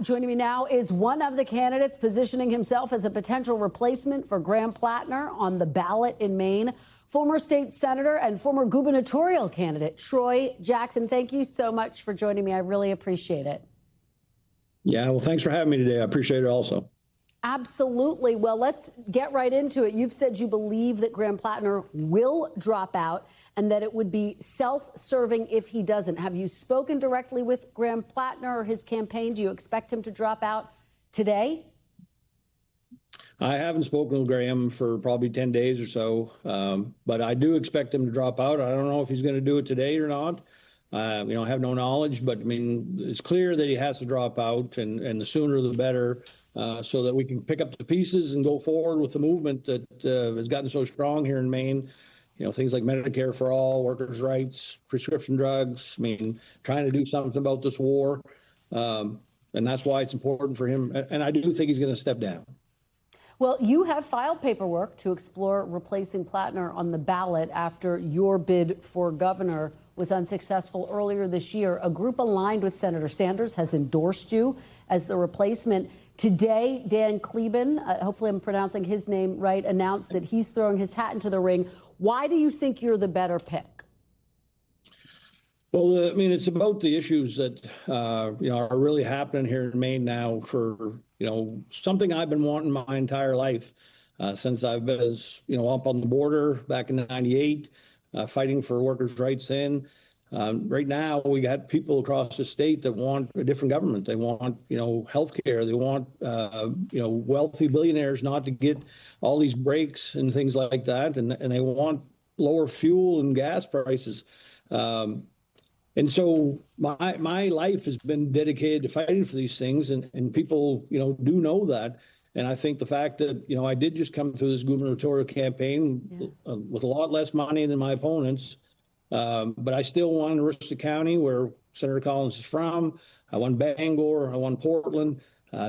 Joining me now is one of the candidates positioning himself as a potential replacement for Graham Platner on the ballot in Maine, former state senator and former gubernatorial candidate Troy Jackson. Thank you so much for joining me. I really appreciate it. Yeah, well, thanks for having me today. I appreciate it also. Absolutely. Well, let's get right into it. You've said you believe that Graham Platner will drop out and that it would be self-serving if he doesn't. Have you spoken directly with Graham Platner or his campaign? Do you expect him to drop out today? I haven't spoken with Graham for probably 10 days or so, but I do expect him to drop out. I don't know if he's going to do it today or not. I have no knowledge, but I mean, it's clear that he has to drop out, and the sooner the better, so that we can pick up the pieces and go forward with the movement that has gotten so strong here in Maine. Things like Medicare for all, workers' rights, prescription drugs. I mean, trying to do something about this war. And that's why it's important for him. And I do think he's going to step down. Well, you have filed paperwork to explore replacing Platner on the ballot after your bid for governor was unsuccessful earlier this year. A group aligned with Senator Sanders has endorsed you as the replacement. Today, Dan Kleben, hopefully I'm pronouncing his name right, announced that he's throwing his hat into the ring. Why do you think you're the better pick? Well, I mean, it's about the issues that, are really happening here in Maine now for, something I've been wanting my entire life since I've been, up on the border back in '98, fighting for workers' rights then. Right now, we got people across the state that want a different government. They want, health care. They want, wealthy billionaires not to get all these breaks and things like that. And they want lower fuel and gas prices. And so my life has been dedicated to fighting for these things. And people, do know that. And I think the fact that, I did just come through this gubernatorial campaign with a lot less money than my opponents. But I still won Aroostook County, where Senator Collins is from. I won Bangor. I won Portland.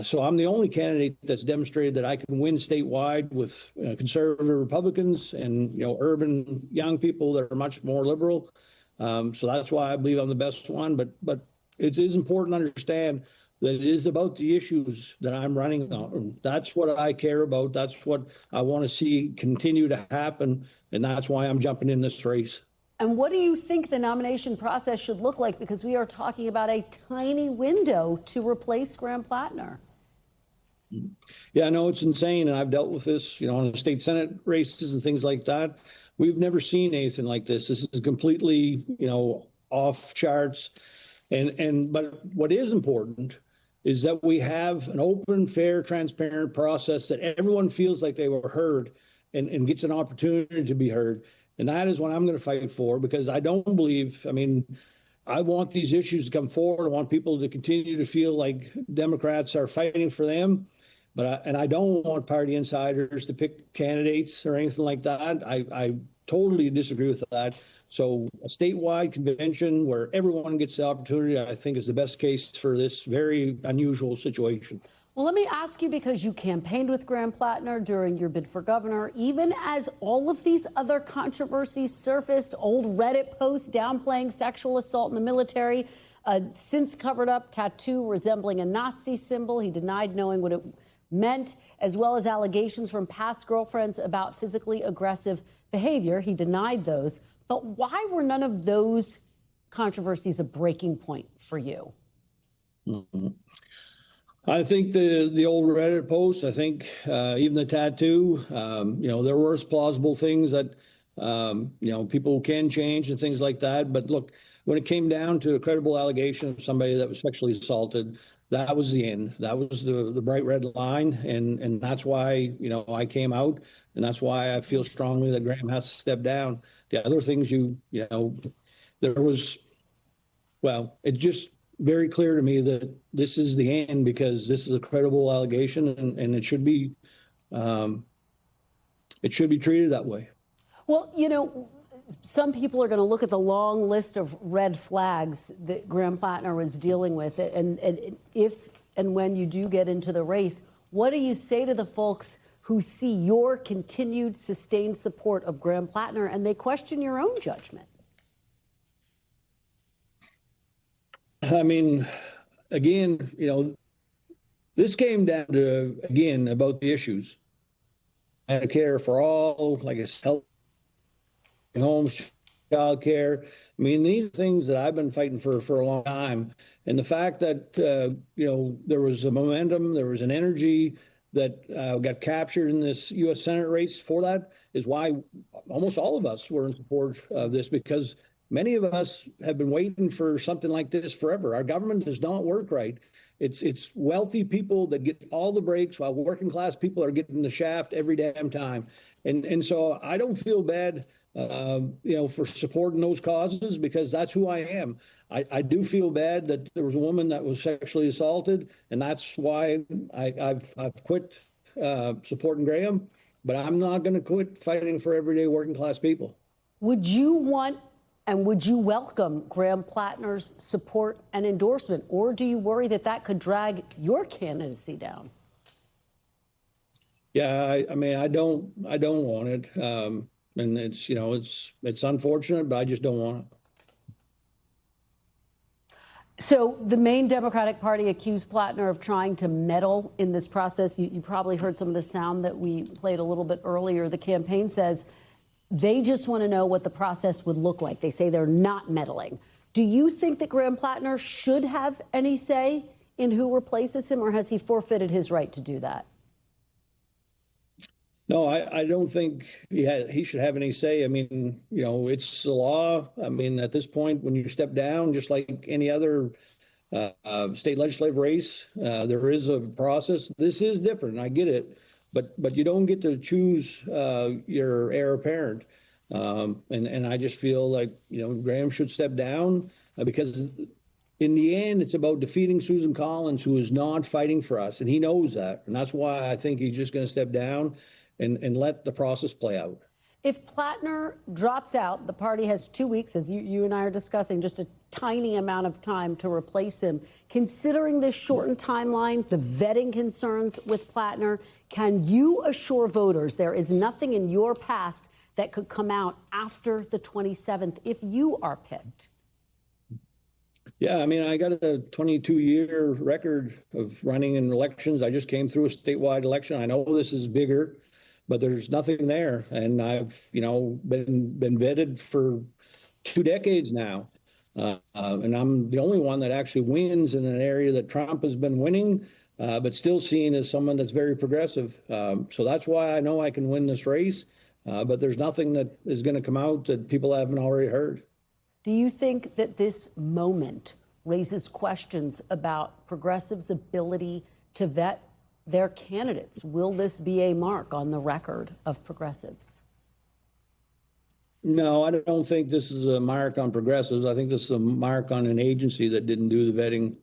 So I'm the only candidate that's demonstrated that I can win statewide with conservative Republicans and, urban young people that are much more liberal. So that's why I believe I'm the best one. But it is important to understand that it is about the issues that I'm running on. That's what I care about. That's what I want to see continue to happen. And that's why I'm jumping in this race. And what do you think the nomination process should look like? Because we are talking about a tiny window to replace Graham Platner. Yeah, no, it's insane. And I've dealt with this, on the state Senate races and things like that. We've never seen anything like this. This is completely, off charts. But what is important is that we have an open, fair, transparent process that everyone feels like they were heard and gets an opportunity to be heard. And that is what I'm going to fight for, because I don't believe, I want these issues to come forward. I want people to continue to feel like Democrats are fighting for them. But I don't want party insiders to pick candidates or anything like that. I totally disagree with that. So a statewide convention where everyone gets the opportunity, I think, is the best case for this very unusual situation. Well, let me ask you, because you campaigned with Graham Platner during your bid for governor, even as all of these other controversies surfaced, old Reddit posts downplaying sexual assault in the military, since covered up tattoo resembling a Nazi symbol. He denied knowing what it meant, as well as allegations from past girlfriends about physically aggressive behavior. He denied those. But why were none of those controversies a breaking point for you? Mm-hmm. I think the old Reddit posts, I think even the tattoo, there were plausible things that, people can change and things like that. But look, when it came down to a credible allegation of somebody that was sexually assaulted, that was the end. That was the bright red line. And that's why, I came out. And that's why I feel strongly that Graham has to step down. The other things there was, it just very clear to me that this is the end, because this is a credible allegation and it should be treated that way. Well, some people are going to look at the long list of red flags that Graham Platner was dealing with. And if and when you do get into the race, what do you say to the folks who see your continued sustained support of Graham Platner and they question your own judgment? I mean, again, This came down to, again, about the issues. Medicare for all, like I said, health, homes, child care. I mean, these are things that I've been fighting for a long time. And the fact that, there was a momentum, there was an energy that got captured in this U.S. Senate race for that is why almost all of us were in support of this, because many of us have been waiting for something like this forever. Our government does not work right. It's wealthy people that get all the breaks while working class people are getting the shaft every damn time. And so I don't feel bad, for supporting those causes, because that's who I am. I do feel bad that there was a woman that was sexually assaulted, and that's why I've quit supporting Graham. But I'm not going to quit fighting for everyday working class people. Would you want and would you welcome Graham Platner's support and endorsement, or do you worry that that could drag your candidacy down? Yeah, I mean, I don't want it, and it's unfortunate, but I just don't want it. So the Maine Democratic Party accused Platner of trying to meddle in this process. You probably heard some of the sound that we played a little bit earlier. The campaign says they just want to know what the process would look like. They say they're not meddling. Do you think that Graham Platner should have any say in who replaces him, or has he forfeited his right to do that? No, I don't think he should have any say. I mean, it's the law. I mean, at this point, when you step down, just like any other state legislative race, there is a process. This is different. I get it. But you don't get to choose your heir apparent. And I just feel like, Graham should step down because in the end, it's about defeating Susan Collins, who is not fighting for us. And he knows that. And that's why I think he's just going to step down and let the process play out. If Platner drops out, the party has 2 weeks, as you and I are discussing, just a tiny amount of time to replace him. Considering this shortened timeline, the vetting concerns with Platner, can you assure voters there is nothing in your past that could come out after the 27th if you are picked? Yeah, I mean, I got a 22-year record of running in elections. I just came through a statewide election. I know this is bigger, but there's nothing there. And I've, been vetted for 2 decades now. And I'm the only one that actually wins in an area that Trump has been winning, but still seen as someone that's very progressive. So that's why I know I can win this race. But there's nothing that is going to come out that people haven't already heard. Do you think that this moment raises questions about progressives' ability to vet their candidates? Will this be a mark on the record of progressives? No, I don't think this is a mark on progressives. I think this is a mark on an agency that didn't do the vetting,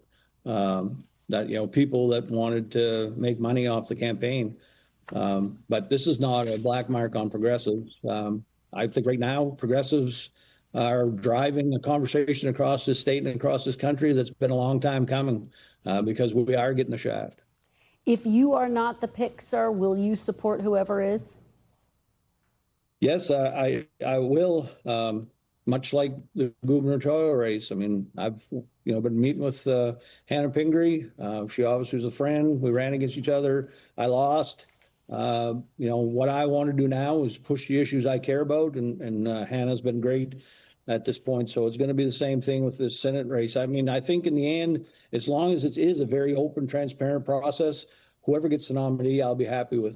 that, people that wanted to make money off the campaign. But this is not a black mark on progressives. I think right now progressives are driving a conversation across this state and across this country that's been a long time coming, because we are getting the shaft. If you are not the pick, sir, will you support whoever is? Yes, I will. Much like the gubernatorial race. I mean, I've been meeting with Hannah Pingree. She obviously was a friend. We ran against each other. I lost. What I want to do now is push the issues I care about, and Hannah's been great at this point. So it's going to be the same thing with this Senate race. I mean, I think in the end, as long as it is a very open, transparent process, whoever gets the nominee, I'll be happy with.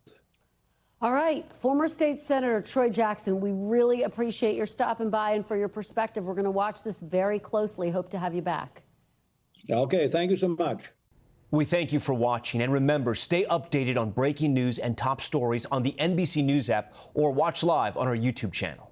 All right. Former State Senator Troy Jackson, we really appreciate your stopping by and for your perspective. We're going to watch this very closely. Hope to have you back. Okay. Thank you so much. We thank you for watching. And remember, stay updated on breaking news and top stories on the NBC News app or watch live on our YouTube channel.